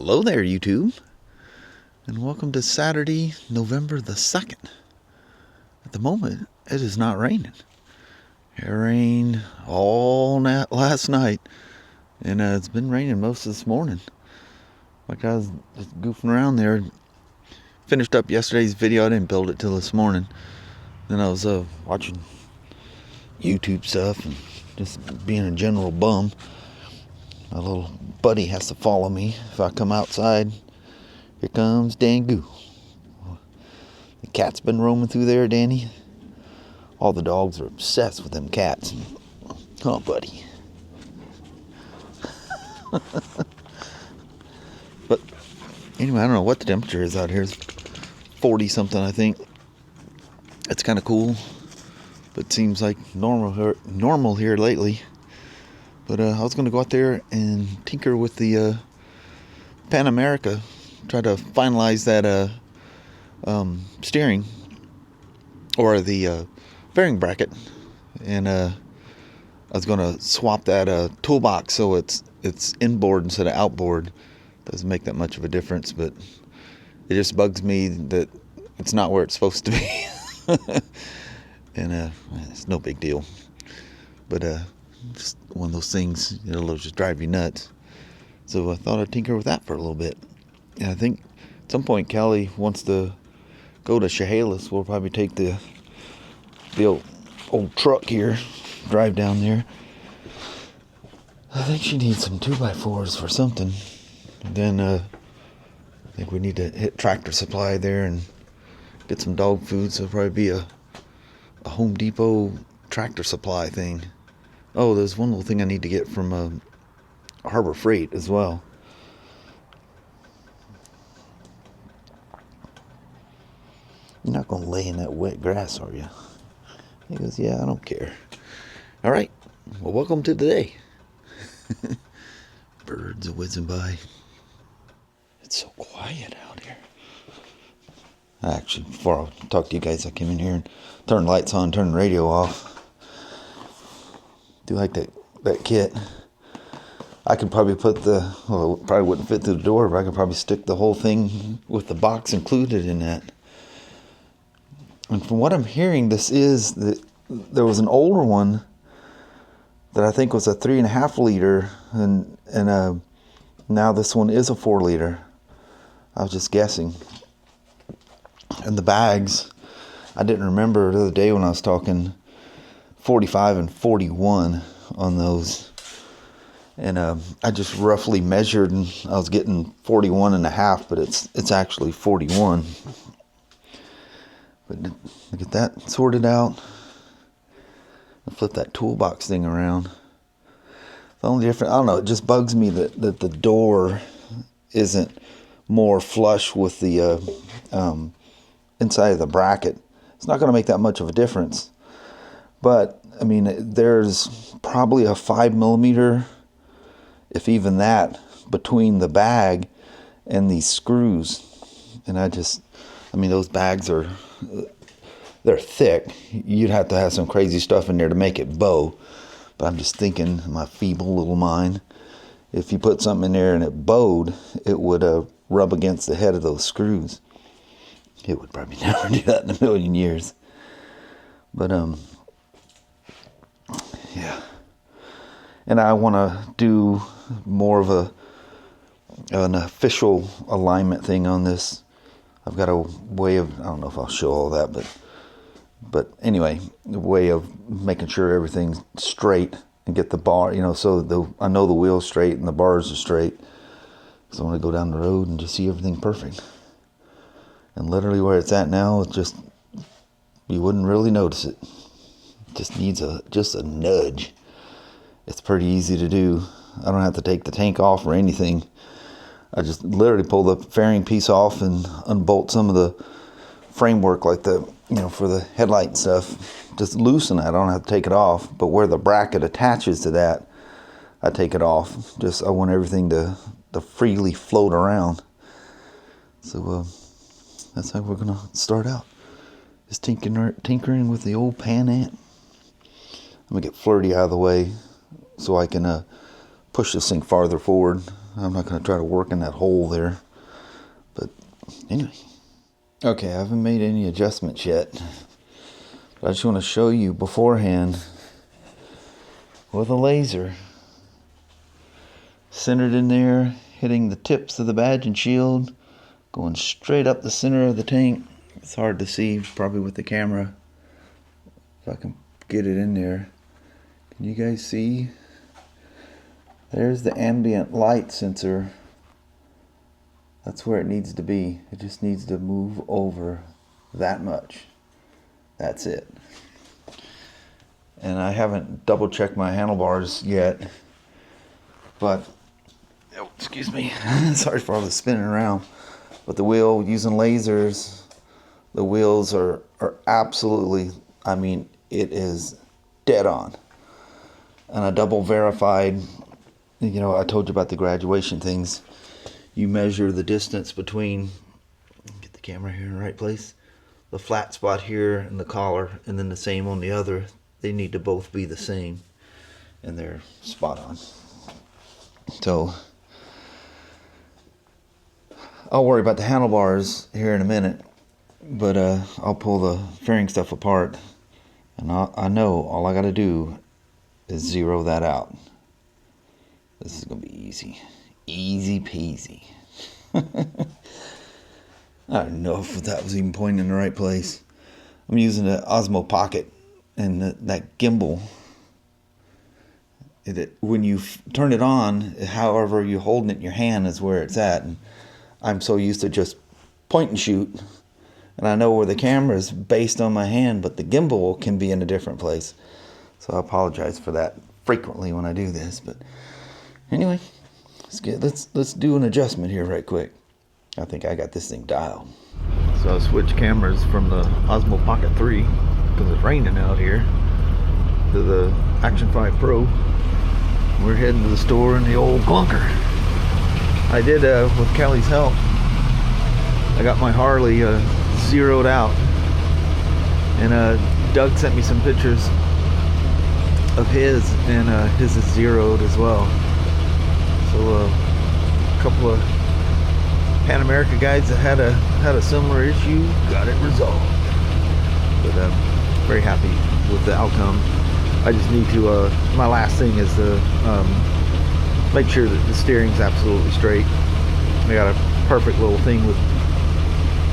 Hello there, YouTube, and welcome to Saturday, November the 2nd. At the moment, it is not raining. It rained all last night, and it's been raining most of this morning. Like I was just goofing around there. Finished up yesterday's video. I didn't build it till this morning. Then I was watching YouTube stuff and just being a general bum. My little buddy has to follow me if I come outside. Here comes Dangu. The cat's been roaming through there, Danny. All the dogs are obsessed with them cats. Oh, buddy. But anyway, I don't know what the temperature is out here. It's 40 something, I think. It's kind of cool, but it seems like normal here lately. But I was going to go out there and tinker with the Pan America, try to finalize that steering or the bearing bracket, and I was going to swap that toolbox so it's inboard instead of outboard. Doesn't make that much of a difference, but it just bugs me that it's not where it's supposed to be. And it's no big deal, but just one of those things, it'll just drive you nuts. So I thought I'd tinker with that for a little bit. And I think at some point Kelly wants to go to Chehalis. We'll probably take the old truck here, drive down there. I think she needs some 2x4s for something. And then I think we need to hit Tractor Supply there and get some dog food. So it'll probably be a Home Depot Tractor Supply thing. Oh, there's one little thing I need to get from Harbor Freight as well. You're not going to lay in that wet grass, are you? He goes, yeah, I don't care. All right. Well, welcome to today. Birds are whizzing by. It's so quiet out here. Actually, before I talk to you guys, I came in here and turned lights on, turned the radio off. Do like that kit. I could probably put it probably wouldn't fit through the door, but I could probably stick the whole thing with the box included in that. And from what I'm hearing, there was an older one that I think was a 3.5 liter, and now this one is a 4 liter. I was just guessing. And the bags, I didn't remember the other day when I was talking 45 and 41 on those, and I just roughly measured, and I was getting 41.5, but it's actually 41. But get that sorted out. I'll flip that toolbox thing around. The only difference, I don't know, it just bugs me that the door isn't more flush with the inside of the bracket. It's not going to make that much of a difference. But, I mean, there's probably a 5mm, if even that, between the bag and these screws. And those bags they're thick. You'd have to have some crazy stuff in there to make it bow. But I'm just thinking, my feeble little mind, if you put something in there and it bowed, it would rub against the head of those screws. It would probably never do that in a million years. But, yeah. And I want to do more of an official alignment thing on this. I've got a way of, I don't know if I'll show all that, but anyway, a way of making sure everything's straight and get the bar, so I know the wheel's straight and the bars are straight. Because I want to go down the road and just see everything perfect. And literally where it's at now, it's just, you wouldn't really notice it. Just needs just a nudge. It's pretty easy to do. I don't have to take the tank off or anything. I just literally pull the fairing piece off and unbolt some of the framework, like for the headlight and stuff. Just loosen it. I don't have to take it off. But where the bracket attaches to that, I take it off. I want everything to freely float around. So that's how we're gonna start out. Just tinkering with the old Pan Am. I'm gonna get Flirty out of the way so I can push this thing farther forward. I'm not going to try to work in that hole there. But anyway. Okay, I haven't made any adjustments yet. But I just want to show you beforehand with a laser. Centered in there, hitting the tips of the badge and shield. Going straight up the center of the tank. It's hard to see, probably with the camera. If I can get it in there. Can you guys see? There's the ambient light sensor. That's where it needs to be. It just needs to move over that much. That's it. And I haven't double checked my handlebars yet. But, oh, excuse me. Sorry for all the spinning around. But the wheel, using lasers, the wheels are absolutely, I mean, it is dead on. And I double verified, you know, I told you about the graduation things. You measure the distance between, get the camera here in the right place, the flat spot here and the collar, and then the same on the other. They need to both be the same, and they're spot on. So, I'll worry about the handlebars here in a minute, but I'll pull the fairing stuff apart, and I know all I got to do is zero that out. This is going to be easy. Easy peasy. I don't know if that was even pointing in the right place. I'm using the Osmo Pocket, and that gimbal, when you turn it on, however you're holding it in your hand is where it's at. And I'm so used to just point and shoot, and I know where the camera is based on my hand, but the gimbal can be in a different place. So I apologize for that frequently when I do this. But anyway, let's do an adjustment here right quick. I think I got this thing dialed. So I switched cameras from the Osmo Pocket 3 because it's raining out here to the Action 5 Pro. We're heading to the store in the old clunker. I did, with Kelly's help, I got my Harley zeroed out, and Doug sent me some pictures of his, and his is zeroed as well. So a couple of Pan America guys that had a similar issue got it resolved. But I'm very happy with the outcome. I just need to, my last thing is to make sure that the steering's absolutely straight. I got a perfect little thing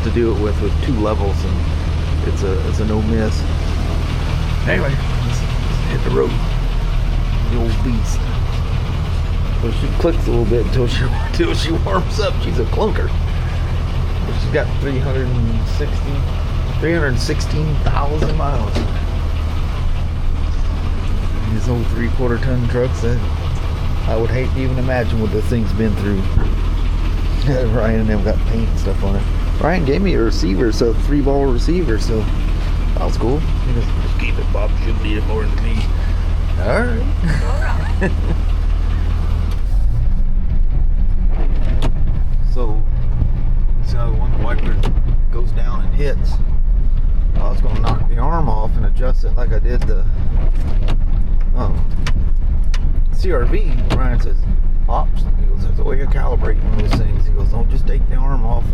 to do it with 2 levels, and it's a no miss. Anyway, let's hit the road. The old beast. So she clicks a little bit until she warms up. She's a clunker. She's got 316,000 miles. These old 3/4 ton trucks, I would hate to even imagine what this thing's been through. Ryan and them got paint and stuff on it. Ryan gave me a receiver, so 3-ball receiver, so that was cool. He goes, just keep it, Bob. Shouldn't need it more than me. Alright. So, see how when the wiper goes down and hits, I was going to knock the arm off and adjust it like I did the CRV. Ryan says, Pops, he goes, that's the way you're calibrating those things. He goes, don't just take the arm off.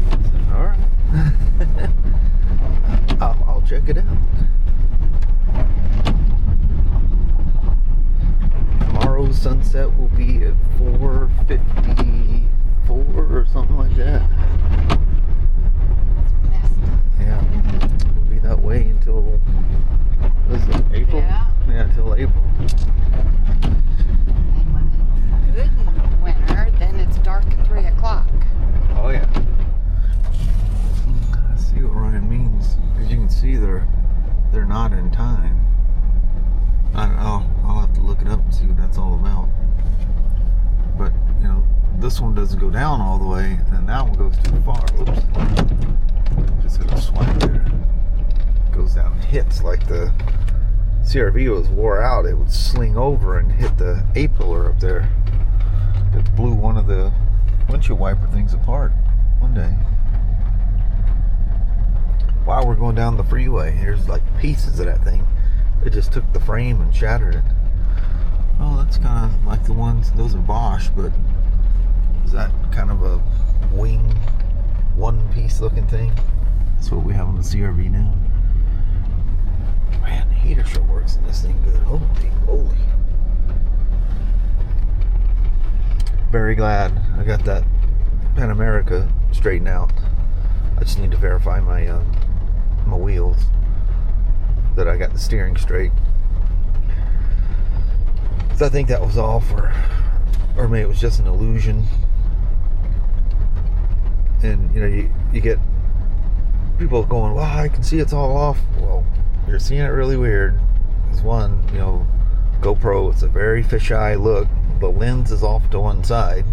I said, alright. I'll check it out. Tomorrow's sunset will be at 4:54 or something like that. Yeah, it'll be that way until, what is it, April? Yeah, until April. And when it's good in winter, then it's dark at 3 o'clock. Oh yeah. I see what Ryan means. As you can see, they're not in time. I'll have to look it up and see what that's all about. But you know, this one doesn't go down all the way, and that one goes too far. Oops. Just hit a swipe there. Goes down and hits like the CRV was wore out. It would sling over and hit the A-pillar up there. It blew one of the windshield wiper things apart one day. While we're going down the freeway, here's like pieces of that thing. It just took the frame and shattered it. Oh, It's kind of like the ones, those are Bosch, but is that kind of a wing, one-piece looking thing? That's what we have on the CRV now. Man, the heater sure works in this thing good. Holy moly. Very glad I got that Pan America straightened out. I just need to verify my my wheels, that I got the steering straight. So I think that was all for, or maybe it was just an illusion. And you know, you get people going, well, I can see it's all off. Well, you're seeing it really weird. Because one, you know, GoPro, it's a very fisheye look. The lens is off to one side,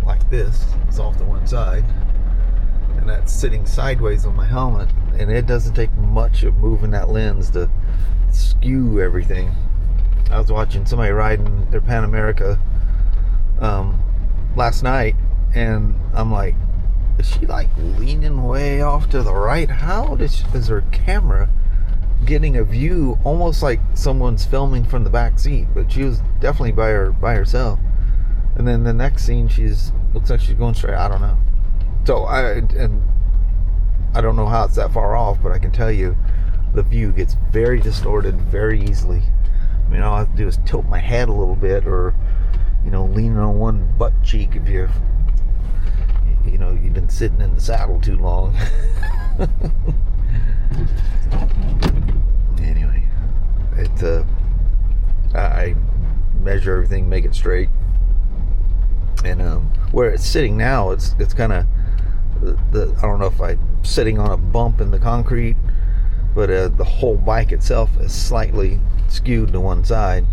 like this. It's off to one side, and that's sitting sideways on my helmet. And it doesn't take much of moving that lens to skew everything. I was watching somebody riding their Pan America last night, and I'm like, is she like leaning way off to the right? How is her camera getting a view almost like someone's filming from the back seat? But she was definitely by herself. And then the next scene, looks like she's going straight. I don't know. So I don't know how it's that far off, but I can tell you the view gets very distorted very easily. I mean, all I have to do is tilt my head a little bit, or you know, lean on one butt cheek if you've been sitting in the saddle too long. Anyway, I measure everything, make it straight, and where it's sitting now, it's kind of I don't know if I'm sitting on a bump in the concrete, but the whole bike itself is slightly skewed to one side.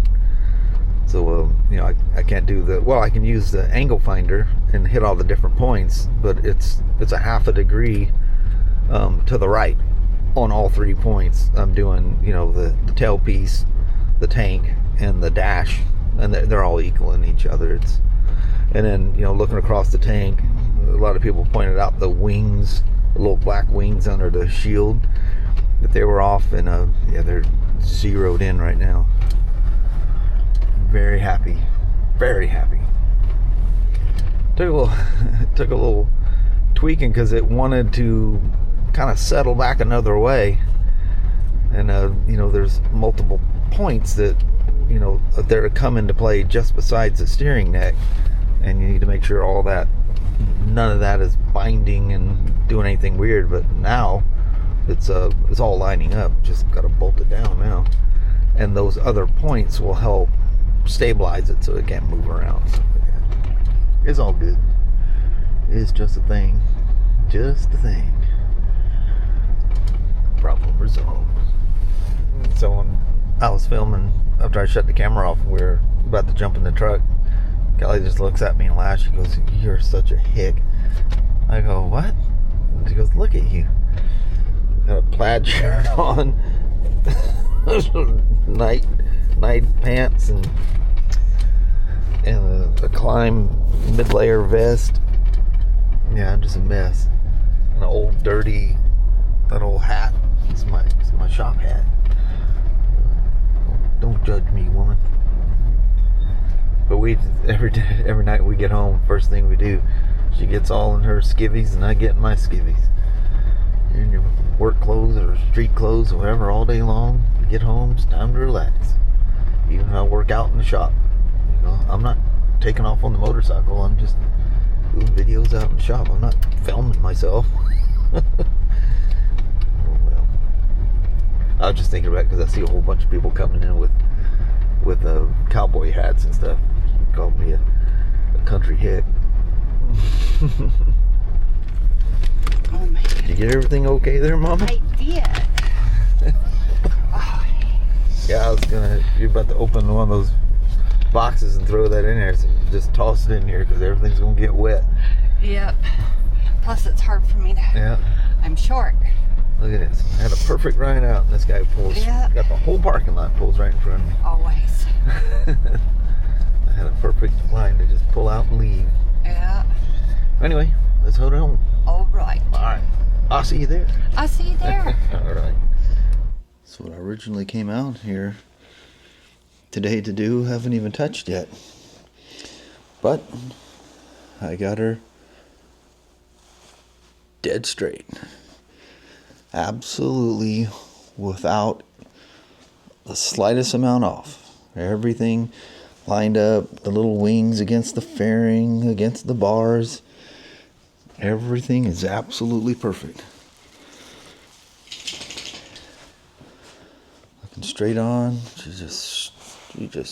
So you know, I can't do I can use the angle finder and hit all the different points, but it's a half a degree to the right on all 3 points. I'm doing, you know, the tailpiece, the tank, and the dash, and they're all equal in each other. And then, you know, looking across the tank, a lot of people pointed out the wings, the little black wings under the shield, that they were off, and yeah, they're zeroed in right now. Very happy, very happy. Took a little tweaking because it wanted to kind of settle back another way, and you know, there's multiple points that, you know, they're to come into play just besides the steering neck, and you need to make sure all that, none of that is binding and doing anything weird. But now it's all lining up. Just got to bolt it down now, and those other points will help stabilize it so it can't move around. So it's all good. It's just a thing. Just a thing. Problem resolved. So I was filming after I shut the camera off. We were about to jump in the truck. Kelly just looks at me and laughs. She goes, "You're such a hick." I go, "What?" And she goes, "Look at you. Got a plaid shirt on, night pants, and a climb mid-layer vest. Yeah, I'm just a mess. An old dirty, that old hat. It's my shop hat. Don't judge me, woman." But every night we get home, first thing we do, she gets all in her skivvies and I get in my skivvies. You're in your work clothes or street clothes or whatever all day long. You get home, it's time to relax. Even if I work out in the shop, you know, I'm not taking off on the motorcycle. I'm just doing videos out in the shop. I'm not filming myself. Oh, well. I was just thinking about it because I see a whole bunch of people coming in with cowboy hats and stuff. Called me a country hick. Oh man. Did you get everything okay there, Mama? I did. Oh. Yeah, you're about to open one of those boxes and throw that in there. So just toss it in here because everything's gonna get wet. Yep. Plus it's hard for me to. Yeah. I'm short. Look at this. I had a perfect ride out, and this guy pulls. Yeah. Got the whole parking lot pulls right in front of me. Always. I had a perfect line to just pull out and leave. Yeah. Anyway, let's hold on. All right. All right. I'll see you there. I'll see you there. All right. So when I originally came out here, today to do. Haven't even touched yet. But I got her dead straight. Absolutely without the slightest amount off. Everything lined up, the little wings against the fairing, against the bars. Everything is absolutely perfect. Looking straight on, she's just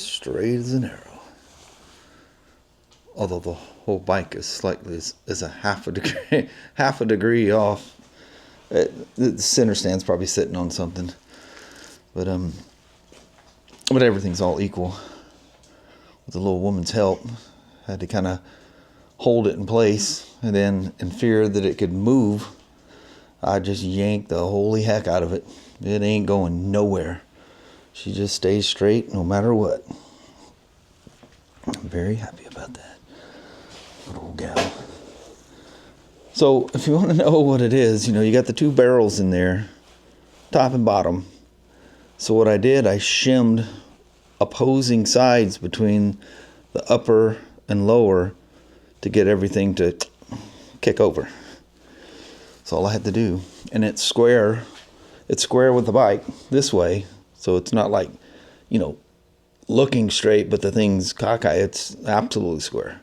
straight as an arrow. Although the whole bike is slightly is a half a degree off. The center stand's probably sitting on something, but everything's all equal. With the little woman's help, I had to kind of hold it in place, and then in fear that it could move, I just yanked the holy heck out of it. It ain't going nowhere. She just stays straight no matter what. I'm very happy about that. Good old gal. So if you want to know what it is, you got the two barrels in there, top and bottom. So what I did, I shimmed opposing sides between the upper and lower to get everything to kick over. That's all I had to do. And it's square with the bike this way, so it's not like, looking straight, but the thing's cockeyed. It's absolutely square.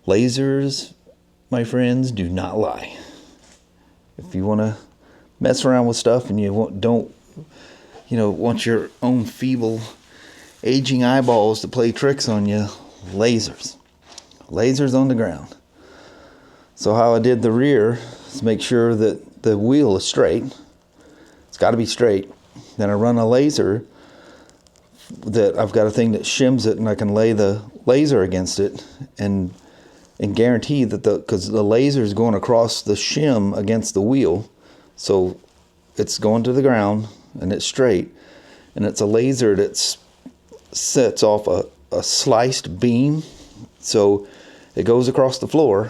Lasers, my friends, do not lie. If you want to mess around with stuff and you don't want your own feeble, aging eyeballs to play tricks on you, lasers on the ground. So how I did the rear is make sure that the wheel is straight. It's got to be straight. Then I run a laser that I've got a thing that shims it, and I can lay the laser against it and guarantee that because the laser is going across the shim against the wheel, so it's going to the ground and it's straight, and it's a laser that sets off a sliced beam, so it goes across the floor.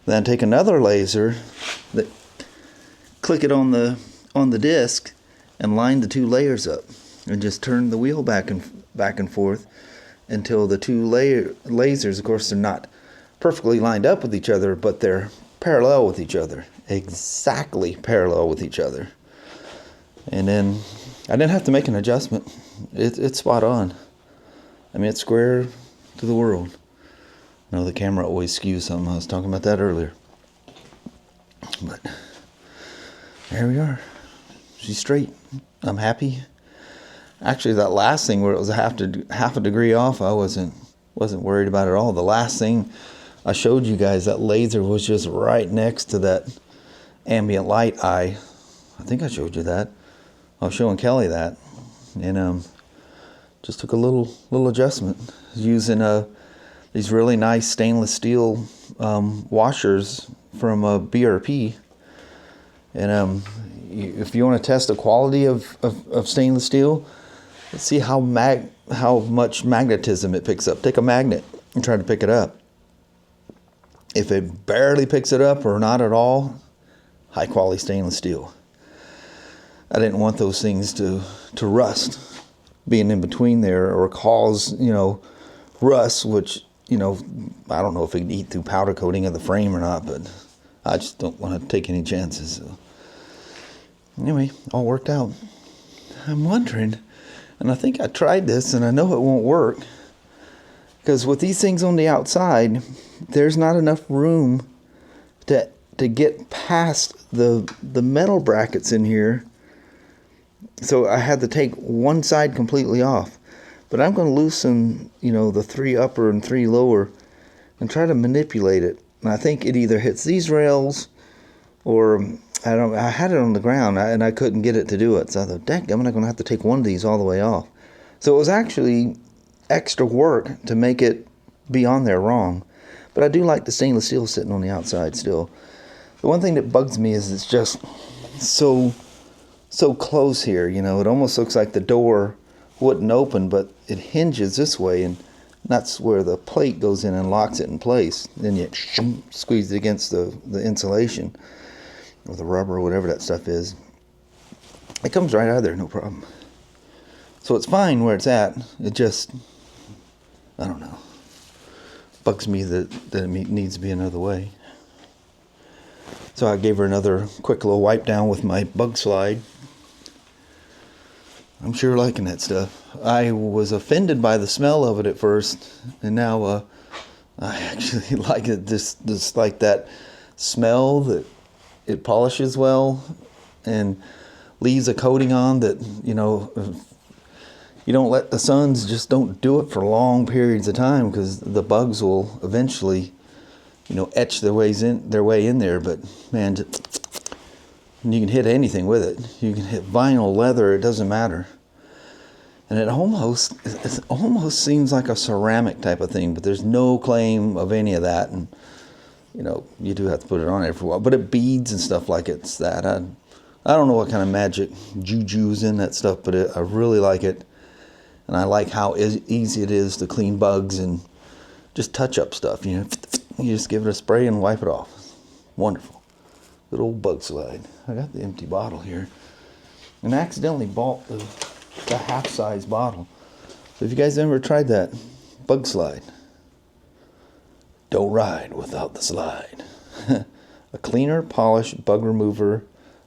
Then take another laser that click it on the disc and line the two layers up and just turn the wheel back and forth until the two lasers, of course, they're not perfectly lined up with each other, but they're parallel with each other, exactly parallel with each other. And then I didn't have to make an adjustment. It's spot on. I mean, it's square to the world. I know the camera always skews something. I was talking about that earlier. But there we are. She's straight. I'm happy. Actually, that last thing where it was half a degree off, I wasn't worried about it at all. The last thing I showed you guys, that laser was just right next to that ambient light eye. I think I showed you that. I was showing Kelly that, and just took a little adjustment using these really nice stainless steel washers from BRP. And if you want to test the quality of stainless steel, let's see how much magnetism it picks up. Take a magnet and try to pick it up. If it barely picks it up or not at all, high quality stainless steel. I didn't want those things to rust, being in between there, or cause, rust, which, I don't know if it can eat through powder coating of the frame or not, but I just don't want to take any chances. So. Anyway, all worked out. I'm wondering, and I think I tried this, and I know it won't work, because with these things on the outside, there's not enough room to get past the metal brackets in here. So I had to take one side completely off. But I'm going to loosen, the 3 upper and 3 lower and try to manipulate it. And I think it either hits these rails or I had it on the ground and I couldn't get it to do it. So I thought, dang, I'm going to have to take one of these all the way off. So it was actually extra work to make it be on there wrong. But I do like the stainless steel sitting on the outside still. The one thing that bugs me is it's just so close here, it almost looks like the door wouldn't open, but it hinges this way, and that's where the plate goes in and locks it in place. Then you squeeze it against the insulation or the rubber or whatever that stuff is. It comes right out of there, no problem. So it's fine where it's at. It just, I don't know, bugs me that it needs to be another way. So I gave her another quick little wipe down with my bug slide. I'm sure liking that stuff. I was offended by the smell of it at first, and now I actually like it. Just like that smell that it polishes well and leaves a coating on that, you know, you don't let the suns, just don't do it for long periods of time, because the bugs will eventually, you know, etch their way in there. But man, you can hit anything with it. You can hit vinyl, leather, it doesn't matter. And it almost seems like a ceramic type of thing, but there's no claim of any of that. And you know, you do have to put it on every while, but it beads and stuff like it's that. I don't know what kind of magic juju's in that stuff, but I really like it. And I like how easy it is to clean bugs and just touch up stuff. You know, you just give it a spray and wipe it off. Wonderful. Good old bug slide. I got the empty bottle here, and I accidentally bought the half-size bottle. So if you guys ever tried that bug slide, don't ride without the slide. A cleaner, polished bug remover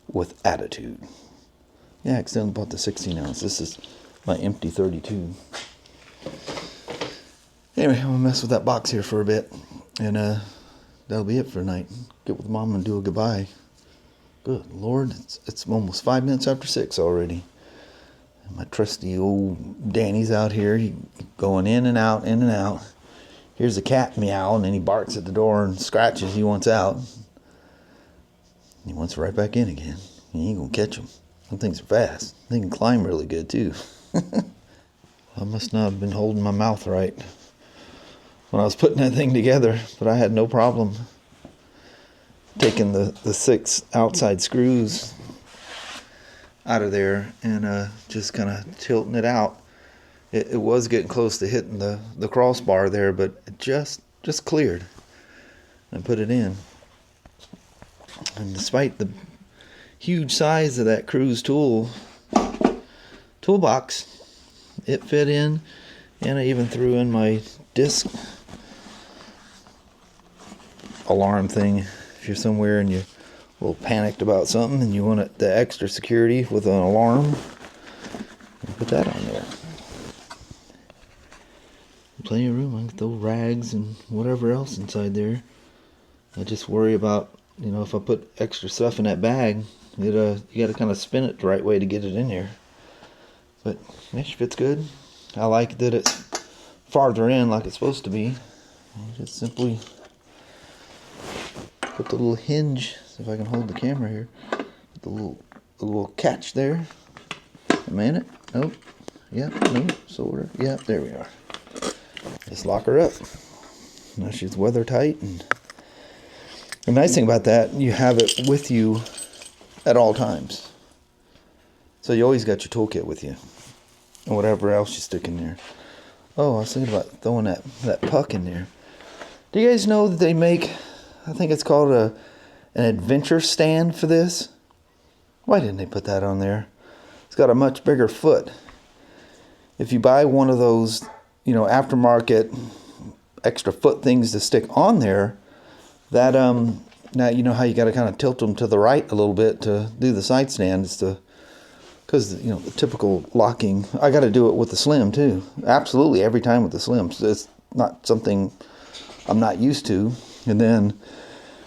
with attitude. Yeah, I accidentally bought the 16 ounce. This is my empty 32. Anyway, I'm gonna mess with that box here for a bit, and that'll be it for tonight. Get with Mom and do a goodbye. Good Lord, it's almost 5 minutes after 6 already. And my trusty old Danny's out here. He going in and out, in and out. Here's a cat meow, and then he barks at the door and scratches. He wants out. He wants right back in again. You ain't gonna catch him. Them things are fast. They can climb really good too. I must not have been holding my mouth right when I was putting that thing together, but I had no problem taking the 6 outside screws out of there and just kind of tilting it out. It was getting close to hitting the crossbar there, but it just cleared and put it in. And despite the huge size of that cruise toolbox, it fit in, and I even threw in my disc alarm thing. If you're somewhere and you're a little panicked about something and you want the extra security with an alarm, put that on there. Plenty of room. I can throw rags and whatever else inside there. I just worry about, you know, if I put extra stuff in that bag, you got to kind of spin it the right way to get it in there. But it fits good. I like that it's farther in like it's supposed to be. You just simply put the little hinge. See if I can hold the camera here. Put the little catch there. A minute. Nope. Yep. Nope. Sort of. Yep. There we are. Just lock her up. Now she's weather tight. And the nice thing about that, you have it with you at all times. So you always got your toolkit with you. And whatever else you stick in there. Oh, I was thinking about throwing that puck in there. Do you guys know that they make, I think it's called an adventure stand for this? Why didn't they put that on there? It's got a much bigger foot. If you buy one of those, you know, aftermarket extra foot things to stick on there, that now you know how you got to kind of tilt them to the right a little bit to do the side stand. It's because you know the typical locking. I got to do it with the Slim too. Absolutely every time with the Slim. So it's not something I'm not used to. And then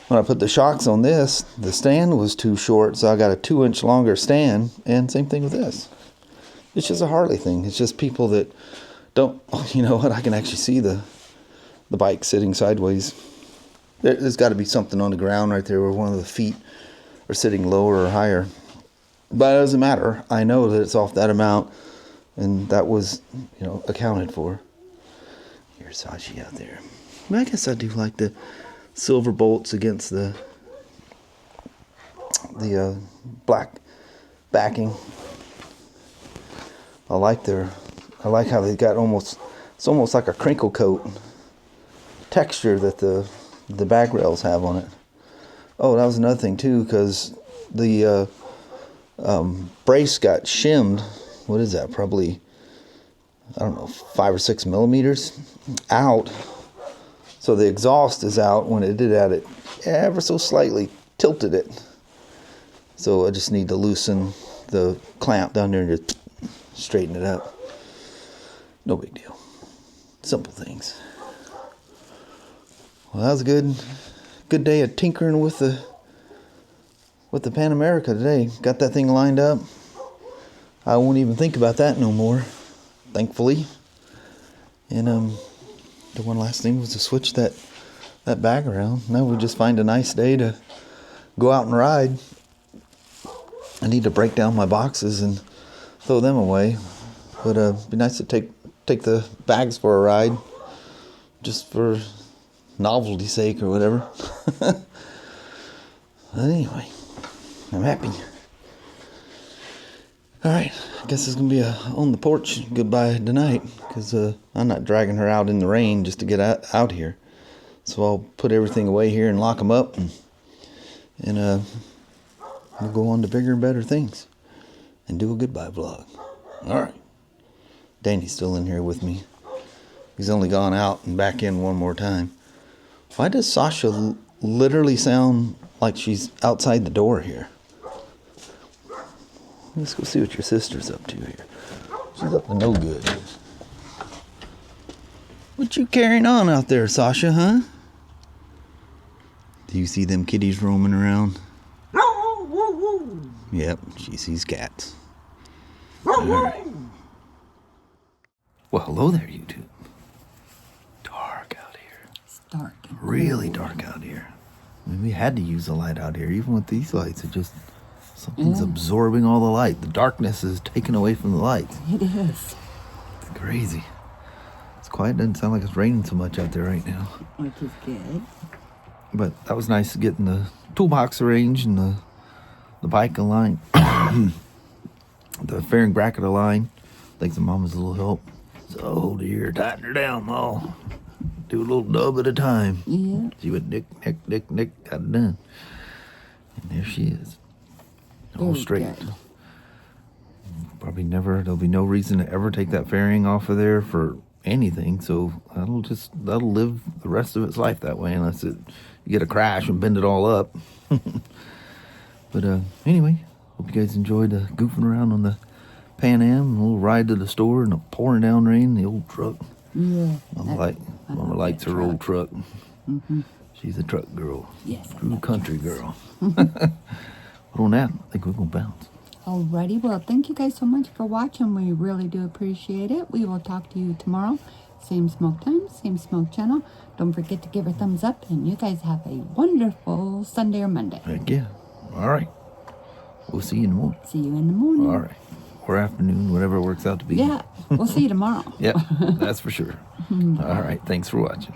when I put the shocks on this, the stand was too short, so I got a 2-inch longer stand. And same thing with this. It's just a Harley thing. It's just people that don't, you know what, I can actually see the bike sitting sideways. There's got to be something on the ground right there where one of the feet are sitting lower or higher. But it doesn't matter. I know that it's off that amount, and that was, you know, accounted for. Here's Sashi out there. I mean, I guess I do like the silver bolts against the black backing. I like how they got it's almost like a crinkle coat texture that the back rails have on it. Oh, that was another thing too, because the brace got shimmed. What is that? Probably I don't know, 5 or 6 millimeters out. So the exhaust is out. When it did that, it ever so slightly tilted it. So I just need to loosen the clamp down there and just straighten it up. No big deal. Simple things. Well, that was a good day of tinkering with the Pan America today. Got that thing lined up. I won't even think about that no more, thankfully. And the one last thing was to switch that bag around. Now we just find a nice day to go out and ride. I need to break down my boxes and throw them away. But it'd be nice to take the bags for a ride, just for novelty's sake or whatever. But anyway, I'm happy. Alright, I guess it's going to be a on the porch goodbye tonight, because I'm not dragging her out in the rain just to get out here. So I'll put everything away here and lock them up, and we'll go on to bigger and better things and do a goodbye vlog. Alright. Danny's still in here with me. He's only gone out and back in one more time. Why does Sasha literally sound like she's outside the door here? Let's go see what your sister's up to here. She's up to no good. What you carrying on out there, Sasha, huh? Do you see them kitties roaming around? Yep, she sees cats. All right. Well, hello there, YouTube. Dark out here. It's dark. Really dark out here. I mean, we had to use the light out here. Even with these lights, something's absorbing all the light. The darkness is taken away from the lights. It is. It's crazy. It's quiet. Doesn't sound like it's raining so much out there right now. Which is good. But that was nice getting the toolbox arranged and the bike aligned. The fairing bracket aligned. Thanks to Mama's little help. So dear, tighten her down, Ma. Do a little dub at a time. Yeah. See what Nick, got it done. And there she is. All straight. Good. Probably there'll be no reason to ever take that fairing off of there for anything. So that'll live the rest of its life that way, unless you get a crash and bend it all up. But anyway, hope you guys enjoyed goofing around on the Pan Am, a little ride to the store in a pouring down rain, the old truck. Yeah. Mama likes her old truck. Mm-hmm. She's a truck girl. Yes. True country girl. But on that, I think we're going to bounce. Alrighty, well, thank you guys so much for watching. We really do appreciate it. We will talk to you tomorrow. Same smoke time, same smoke channel. Don't forget to give a thumbs up, and you guys have a wonderful Sunday or Monday. Heck yeah. All right. We'll see you in the morning. See you in the morning. All right. Or afternoon, whatever it works out to be. Yeah, we'll see you tomorrow. Yep, that's for sure. All right. Thanks for watching.